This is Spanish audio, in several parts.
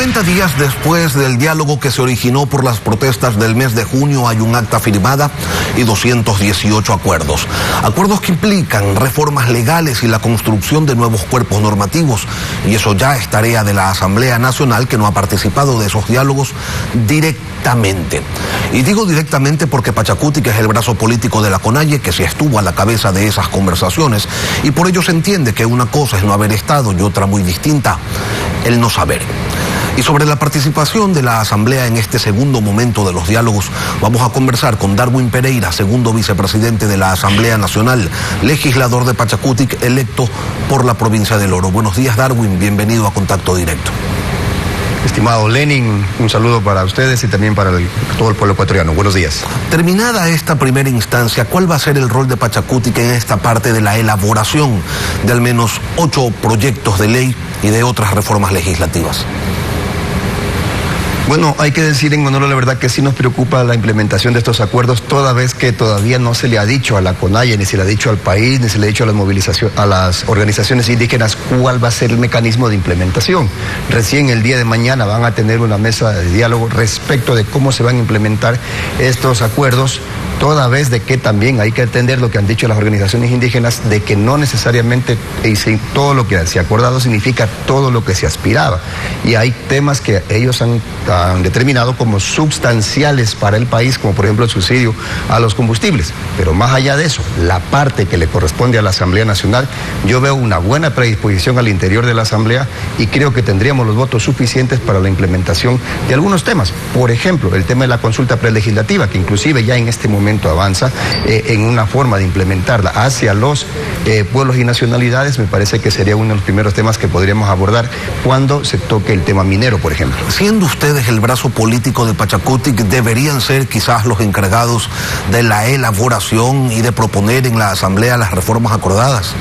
90 días después del diálogo que se originó por las protestas del mes de junio, hay un acta firmada y 218 acuerdos. Acuerdos que implican reformas legales y la construcción de nuevos cuerpos normativos. Y eso ya es tarea de la Asamblea Nacional, que no ha participado de esos diálogos directamente. Y digo directamente porque Pachacuti, que es el brazo político de la CONAIE, que sí estuvo a la cabeza de esas conversaciones, y por ello se entiende que una cosa es no haber estado y otra muy distinta, el no saber. Y sobre la participación de la Asamblea en este segundo momento de los diálogos, vamos a conversar con Darwin Pereira, segundo vicepresidente de la Asamblea Nacional, legislador de Pachacuti, electo por la provincia del Oro. Buenos días, Darwin, bienvenido a Contacto Directo. Estimado Lenin, un saludo para ustedes y también para todo el pueblo ecuatoriano. Buenos días. Terminada esta primera instancia, ¿cuál va a ser el rol de Pachacuti en esta parte de la elaboración de al menos 8 proyectos de ley y de otras reformas legislativas? Bueno, hay que decir en honor a la verdad que sí nos preocupa la implementación de estos acuerdos, toda vez que todavía no se le ha dicho a la CONAIE, ni se le ha dicho al país, ni se le ha dicho a las organizaciones indígenas cuál va a ser el mecanismo de implementación. Recién el día de mañana van a tener una mesa de diálogo respecto de cómo se van a implementar estos acuerdos, toda vez de que también hay que entender lo que han dicho las organizaciones indígenas, de que no necesariamente todo lo que se ha acordado significa todo lo que se aspiraba. Y hay temas que ellos han determinado como sustanciales para el país, como por ejemplo el subsidio a los combustibles. Pero más allá de eso, la parte que le corresponde a la Asamblea Nacional, yo veo una buena predisposición al interior de la Asamblea y creo que tendríamos los votos suficientes para la implementación de algunos temas. Por ejemplo, el tema de la consulta prelegislativa, que inclusive ya en este momento avanza en una forma de implementarla hacia los pueblos y nacionalidades. Me parece que sería uno de los primeros temas que podríamos abordar cuando se toque el tema minero, por ejemplo. Siendo ustedes el brazo político de Pachacuti, deberían ser quizás los encargados de la elaboración y de proponer en la Asamblea las reformas acordadas.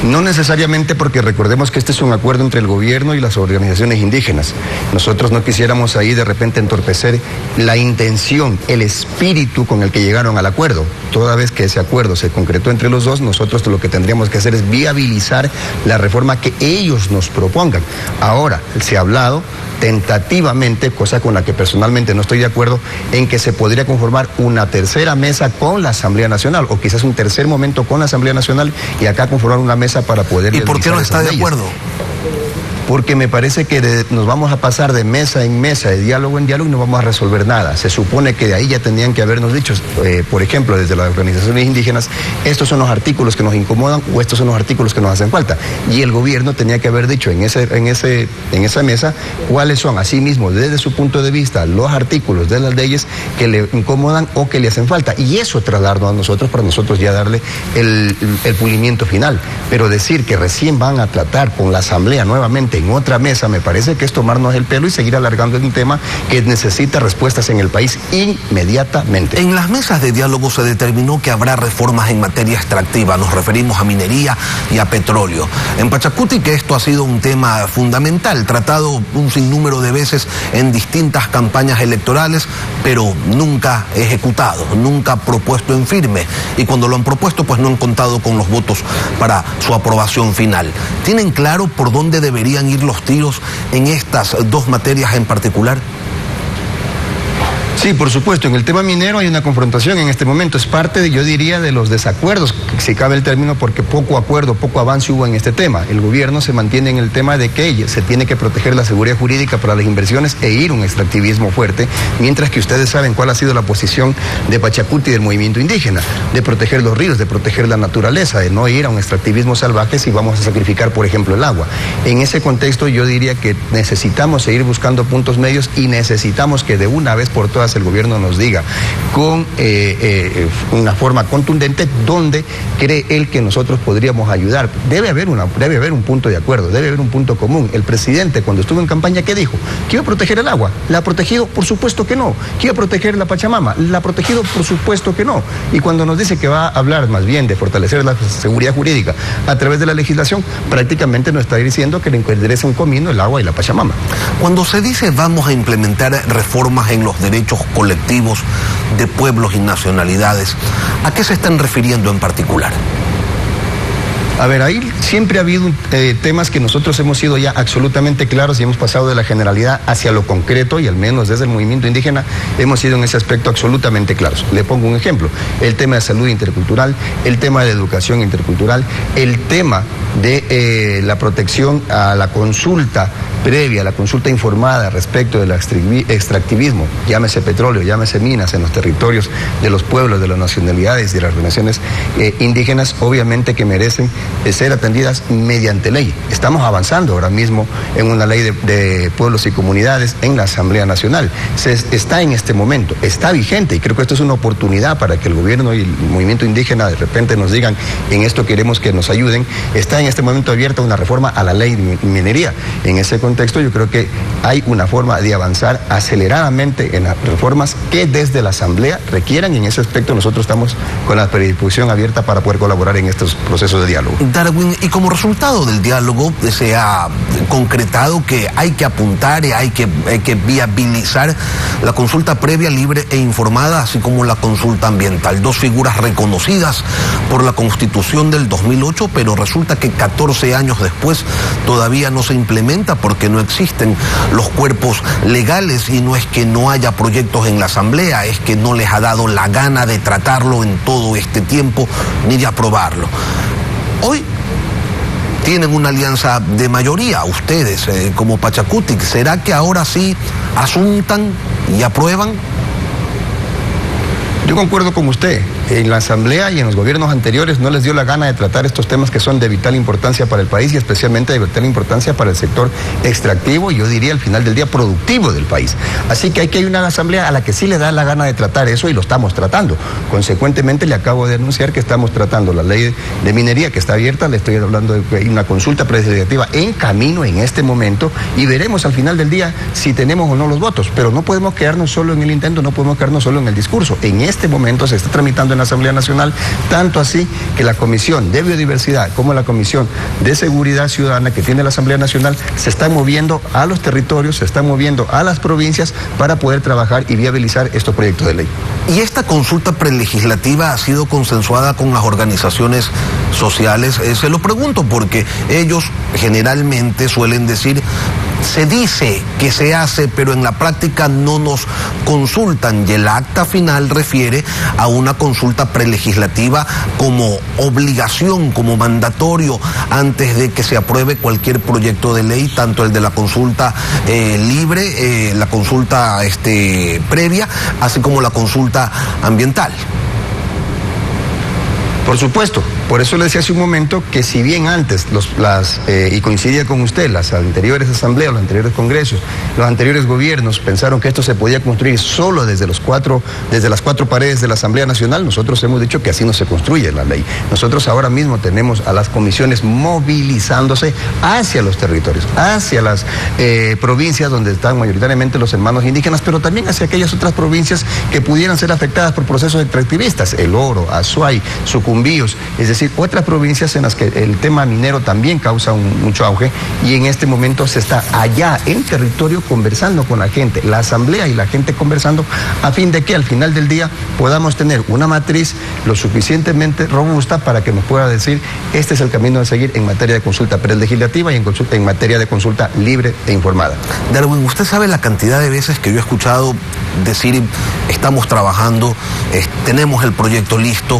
No necesariamente, porque recordemos que este es un acuerdo entre el gobierno y las organizaciones indígenas. Nosotros no quisiéramos ahí de repente entorpecer la intención, el espíritu con el que llegaron al acuerdo. Toda vez que ese acuerdo se concretó entre los dos, nosotros lo que tendríamos que hacer es viabilizar la reforma que ellos nos propongan. Ahora, se ha hablado tentativamente, cosa con la que personalmente no estoy de acuerdo, en que se podría conformar una tercera mesa con la Asamblea Nacional, o quizás un tercer momento con la Asamblea Nacional y acá conformar una mesa para poder... ¿Y por qué no está de acuerdo? Porque me parece que nos vamos a pasar de mesa en mesa, de diálogo en diálogo, y no vamos a resolver nada. Se supone que de ahí ya tendrían que habernos dicho, por ejemplo, desde las organizaciones indígenas, estos son los artículos que nos incomodan o estos son los artículos que nos hacen falta. Y el gobierno tenía que haber dicho en esa mesa cuáles son, asimismo, desde su punto de vista, los artículos de las leyes que le incomodan o que le hacen falta. Y eso trasladarlo a nosotros para nosotros ya darle el pulimiento final. Pero decir que recién van a tratar con la Asamblea nuevamente en otra mesa, me parece que es tomarnos el pelo y seguir alargando un tema que necesita respuestas en el país inmediatamente. En las mesas de diálogo se determinó que habrá reformas en materia extractiva, nos referimos a minería y a petróleo. En Pachacuti, que esto ha sido un tema fundamental, tratado un sinnúmero de veces en distintas campañas electorales, pero nunca ejecutado, nunca propuesto en firme, y cuando lo han propuesto pues no han contado con los votos para su aprobación final. ¿Tienen claro por dónde deberían ir los tiros en estas dos materias en particular? Sí, por supuesto. En el tema minero hay una confrontación en este momento. Es parte, yo diría, de los desacuerdos, si cabe el término, porque poco acuerdo, poco avance hubo en este tema. El gobierno se mantiene en el tema de que se tiene que proteger la seguridad jurídica para las inversiones e ir a un extractivismo fuerte, mientras que ustedes saben cuál ha sido la posición de Pachacuti y del movimiento indígena, de proteger los ríos, de proteger la naturaleza, de no ir a un extractivismo salvaje si vamos a sacrificar, por ejemplo, el agua. En ese contexto yo diría que necesitamos seguir buscando puntos medios y necesitamos que de una vez por todas el gobierno nos diga con una forma contundente dónde cree él que nosotros podríamos ayudar. Debe haber un punto de acuerdo, debe haber un punto común. El presidente, cuando estuvo en campaña, ¿qué dijo? ¿Que iba a proteger el agua? ¿La ha protegido? Por supuesto que no. ¿Que iba a proteger la Pachamama? ¿La ha protegido? Por supuesto que no. Y cuando nos dice que va a hablar más bien de fortalecer la seguridad jurídica a través de la legislación, prácticamente nos está diciendo que le interesa un comino el agua y la Pachamama. Cuando se dice vamos a implementar reformas en los derechos colectivos de pueblos y nacionalidades, ¿a qué se están refiriendo en particular? A ver, ahí siempre ha habido temas que nosotros hemos sido ya absolutamente claros y hemos pasado de la generalidad hacia lo concreto, y al menos desde el movimiento indígena hemos sido en ese aspecto absolutamente claros. Le pongo un ejemplo: el tema de salud intercultural, el tema de educación intercultural, el tema de la protección a la consulta previa, la consulta informada respecto del extractivismo, llámese petróleo, llámese minas en los territorios de los pueblos, de las nacionalidades y de las naciones indígenas, obviamente que merecen ser atendidas mediante ley. Estamos avanzando ahora mismo en una ley de pueblos y comunidades en la Asamblea Nacional. Está en este momento, está vigente, y creo que esto es una oportunidad para que el gobierno y el movimiento indígena de repente nos digan: en esto queremos que nos ayuden. Está en este momento abierta una reforma a la ley de minería. En ese contexto yo creo que hay una forma de avanzar aceleradamente en las reformas que desde la Asamblea requieran, y en ese aspecto nosotros estamos con la predisposición abierta para poder colaborar en estos procesos de diálogo. Darwin, y como resultado del diálogo se ha concretado que hay que apuntar y hay que viabilizar la consulta previa, libre e informada, así como la consulta ambiental, dos figuras reconocidas por la Constitución del 2008, pero resulta que 14 años después todavía no se implementa porque no existen los cuerpos legales, y no es que no haya proyectos en la Asamblea, es que no les ha dado la gana de tratarlo en todo este tiempo ni de aprobarlo. Hoy tienen una alianza de mayoría, ustedes como Pachakutik. ¿Será que ahora sí asuntan y aprueban? Yo concuerdo con usted. En la Asamblea y en los gobiernos anteriores no les dio la gana de tratar estos temas que son de vital importancia para el país, y especialmente de vital importancia para el sector extractivo, y yo diría al final del día productivo del país. Así que hay una Asamblea a la que sí le da la gana de tratar eso, y lo estamos tratando. Consecuentemente le acabo de anunciar que estamos tratando la ley de minería, que está abierta. Le estoy hablando de que hay una consulta prelegislativa en camino en este momento, y veremos al final del día si tenemos o no los votos. Pero no podemos quedarnos solo en el intento, no podemos quedarnos solo en el discurso. En este momento se está tramitando en la Asamblea Nacional, tanto así que la Comisión de Biodiversidad como la Comisión de Seguridad Ciudadana que tiene la Asamblea Nacional se están moviendo a los territorios, se están moviendo a las provincias para poder trabajar y viabilizar estos proyectos de ley. ¿Y esta consulta prelegislativa ha sido consensuada con las organizaciones sociales? Se lo pregunto porque ellos generalmente suelen decir: se dice que se hace, pero en la práctica no nos consultan, y el acta final refiere a una consulta prelegislativa como obligación, como mandatorio, antes de que se apruebe cualquier proyecto de ley, tanto el de la consulta libre, la consulta previa, así como la consulta ambiental. Por supuesto, por eso le decía hace un momento que si bien antes y coincidía con usted, las anteriores asambleas, los anteriores congresos, los anteriores gobiernos pensaron que esto se podía construir solo desde las cuatro paredes de la Asamblea Nacional, nosotros hemos dicho que así no se construye la ley. Nosotros ahora mismo tenemos a las comisiones movilizándose hacia los territorios, hacia las provincias donde están mayoritariamente los hermanos indígenas, pero también hacia aquellas otras provincias que pudieran ser afectadas por procesos extractivistas: El Oro, Azuay, Sucumbíos, es decir, otras provincias en las que el tema minero también causa mucho auge, y en este momento se está allá en territorio conversando con la gente, la Asamblea y la gente conversando, a fin de que al final del día podamos tener una matriz lo suficientemente robusta para que nos pueda decir: este es el camino a seguir en materia de consulta prelegislativa y en materia de consulta libre e informada. Darwin, usted sabe la cantidad de veces que yo he escuchado decir: estamos trabajando, tenemos el proyecto listo,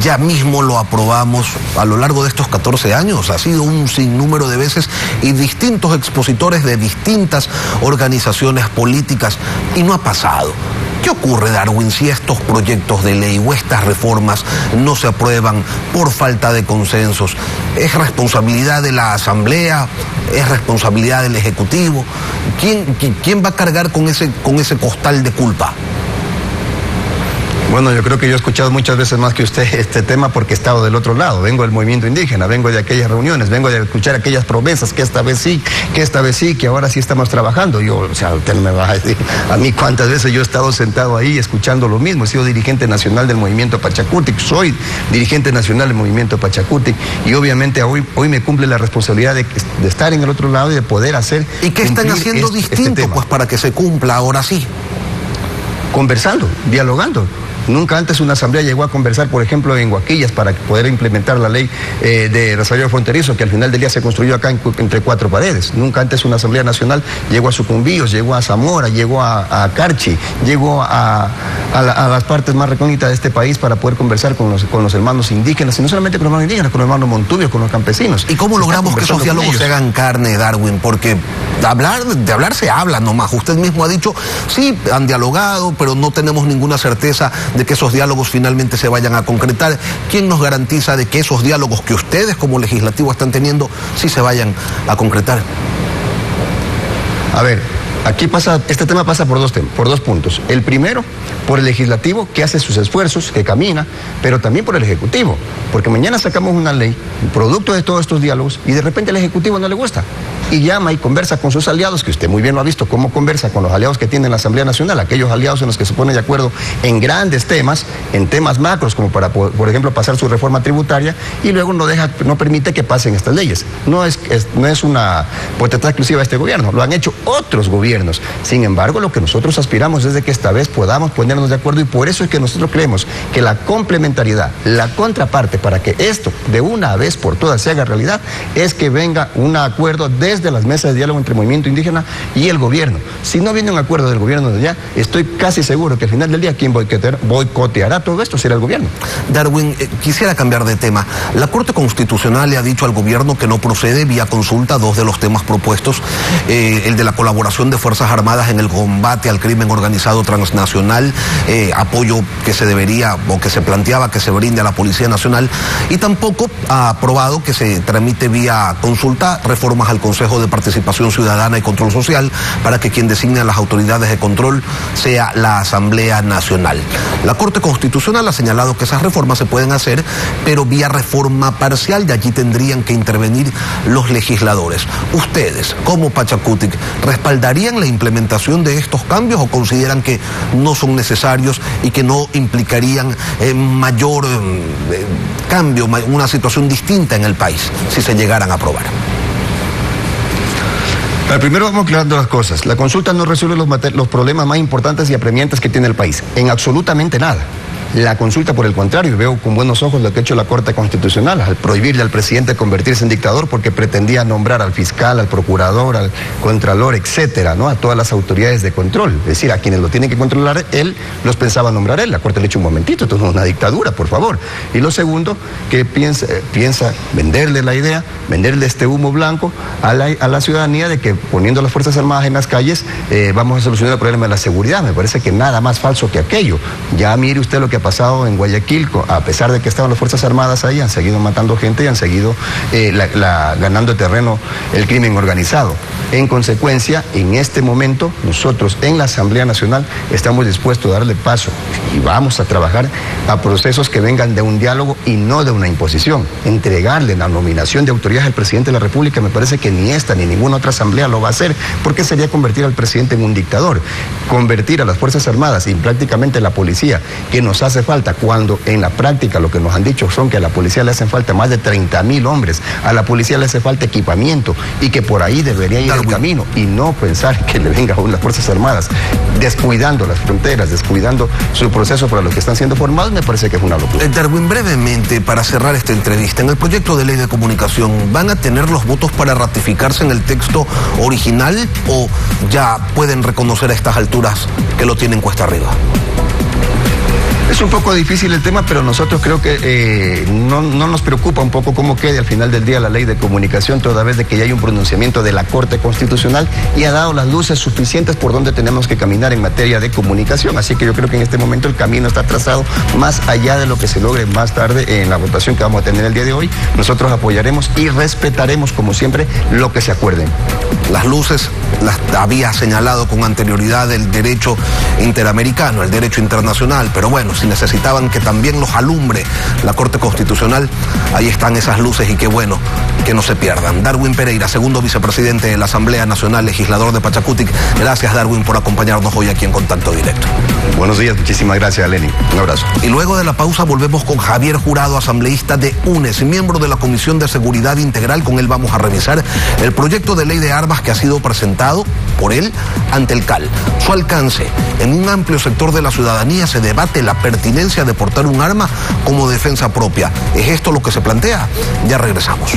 ya mismo lo aprobamos. A lo largo de estos 14 años ha sido un sinnúmero de veces, y distintos expositores de distintas organizaciones políticas, y no ha pasado. ¿Qué ocurre, Darwin, si estos proyectos de ley o estas reformas no se aprueban por falta de consensos? ¿Es responsabilidad de la Asamblea? ¿Es responsabilidad del Ejecutivo? ¿Quién va a cargar con ese costal de culpa? Bueno, yo creo que yo he escuchado muchas veces más que usted este tema porque he estado del otro lado. Vengo del movimiento indígena, vengo de aquellas reuniones, vengo de escuchar aquellas promesas que esta vez sí, que ahora sí estamos trabajando. Usted no me va a decir a mí cuántas veces yo he estado sentado ahí escuchando lo mismo. He sido dirigente nacional del movimiento Pachakutik, soy dirigente nacional del movimiento Pachakutik, y obviamente hoy me cumple la responsabilidad de estar en el otro lado y de poder hacer. ¿Y qué están haciendo distinto, pues, para que se cumpla ahora sí? Conversando, dialogando. Nunca antes una asamblea llegó a conversar, por ejemplo, en Huaquillas para poder implementar la ley de desarrollo fronterizo, que al final del día se construyó acá entre 4 paredes. Nunca antes una asamblea nacional llegó a Sucumbíos, llegó a Zamora, llegó a Carchi, llegó a las partes más recónditas de este país para poder conversar con los hermanos indígenas, y no solamente con los hermanos indígenas, con los hermanos montubios, con los campesinos. ¿Y cómo logramos que esos diálogos se hagan carne, Darwin? Porque de hablar se habla nomás. Usted mismo ha dicho, sí, han dialogado, pero no tenemos ninguna certeza de que esos diálogos finalmente se vayan a concretar. ¿Quién nos garantiza de que esos diálogos que ustedes como legislativo están teniendo sí se vayan a concretar? A ver, aquí este tema pasa por dos puntos. El primero, por el legislativo, que hace sus esfuerzos, que camina, pero también por el ejecutivo, porque mañana sacamos una ley, producto de todos estos diálogos, y de repente al ejecutivo no le gusta, y llama y conversa con sus aliados, que usted muy bien lo ha visto, cómo conversa con los aliados que tiene en la Asamblea Nacional, aquellos aliados en los que se pone de acuerdo en grandes temas, en temas macros, como para, por ejemplo, pasar su reforma tributaria, y luego no permite que pasen estas leyes. No es una potestad exclusiva de este gobierno, lo han hecho otros gobiernos. Sin embargo, lo que nosotros aspiramos es de que esta vez podamos ponernos de acuerdo, y por eso es que nosotros creemos que la complementariedad, la contraparte para que esto de una vez por todas se haga realidad, es que venga un acuerdo desde las mesas de diálogo entre el movimiento indígena y el gobierno. Si no viene un acuerdo del gobierno de allá, estoy casi seguro que al final del día quien boicoteará todo esto será el gobierno. Darwin, quisiera cambiar de tema. La Corte Constitucional le ha dicho al gobierno que no procede vía consulta 2 de los temas propuestos, el de la colaboración de Fuerzas Armadas en el combate al crimen organizado transnacional, apoyo que se debería o que se planteaba que se brinde a la Policía Nacional, y tampoco ha aprobado que se tramite vía consulta reformas al Consejo de Participación Ciudadana y Control Social para que quien designe a las autoridades de control sea la Asamblea Nacional. La Corte Constitucional ha señalado que esas reformas se pueden hacer, pero vía reforma parcial, de allí tendrían que intervenir los legisladores. ¿Ustedes, como Pachakutik, respaldarían la implementación de estos cambios o consideran que no son necesarios y que no implicarían mayor cambio, una situación distinta en el país si se llegaran a aprobar? Primero vamos aclarando las cosas. La consulta no resuelve los problemas más importantes y apremiantes que tiene el país, en absolutamente nada. La consulta, por el contrario, veo con buenos ojos lo que ha hecho la Corte Constitucional al prohibirle al presidente convertirse en dictador porque pretendía nombrar al fiscal, al procurador, al contralor, etcétera, ¿no? A todas las autoridades de control. Es decir, a quienes lo tienen que controlar él, los pensaba nombrar él. La Corte le ha dicho un momentito, esto no es una dictadura, por favor. Y lo segundo, que piensa venderle la idea, venderle este humo blanco a la ciudadanía de que poniendo las Fuerzas Armadas en las calles vamos a solucionar el problema de la seguridad. Me parece que nada más falso que aquello. Ya mire usted lo que ha pasado en Guayaquil, a pesar de que estaban las Fuerzas Armadas ahí, han seguido matando gente y han seguido ganando terreno el crimen organizado. En consecuencia, en este momento, nosotros en la Asamblea Nacional estamos dispuestos a darle paso y vamos a trabajar a procesos que vengan de un diálogo y no de una imposición. Entregarle la nominación de autoridades al presidente de la República, me parece que ni esta ni ninguna otra asamblea lo va a hacer, porque sería convertir al presidente en un dictador. Convertir a las Fuerzas Armadas y prácticamente la policía, que nos hace falta, cuando en la práctica lo que nos han dicho son que a la policía le hacen falta más de 30.000 hombres, a la policía le hace falta equipamiento y que por ahí debería ir el camino, y no pensar que le venga a las Fuerzas Armadas descuidando las fronteras, descuidando su proceso para los que están siendo formados, me parece que es una locura. Darwin, brevemente, para cerrar esta entrevista, en el proyecto de ley de comunicación, ¿van a tener los votos para ratificarse en el texto original o ya pueden reconocer a estas alturas que lo tienen cuesta arriba? Es un poco difícil el tema, pero nosotros creo que no nos preocupa un poco cómo quede al final del día la ley de comunicación, toda vez de que ya hay un pronunciamiento de la Corte Constitucional y ha dado las luces suficientes por donde tenemos que caminar en materia de comunicación. Así que yo creo que en este momento el camino está trazado, más allá de lo que se logre más tarde en la votación que vamos a tener el día de hoy. Nosotros apoyaremos y respetaremos, como siempre, lo que se acuerden. Las luces las había señalado con anterioridad el derecho interamericano, el derecho internacional, pero bueno, si necesitaban que también los alumbre la Corte Constitucional, ahí están esas luces y qué bueno que no se pierdan. Darwin Pereira, segundo vicepresidente de la Asamblea Nacional, legislador de Pachakutik. Gracias, Darwin, por acompañarnos hoy aquí en Contacto Directo. Buenos días, muchísimas gracias, Lenin. Un abrazo. Y luego de la pausa volvemos con Javier Jurado, asambleísta de UNES, miembro de la Comisión de Seguridad Integral. Con él vamos a revisar el proyecto de ley de armas que ha sido presentado por él ante el CAL. Su alcance: en un amplio sector de la ciudadanía se debate la pertinencia de portar un arma como defensa propia. ¿Es esto lo que se plantea? Ya regresamos.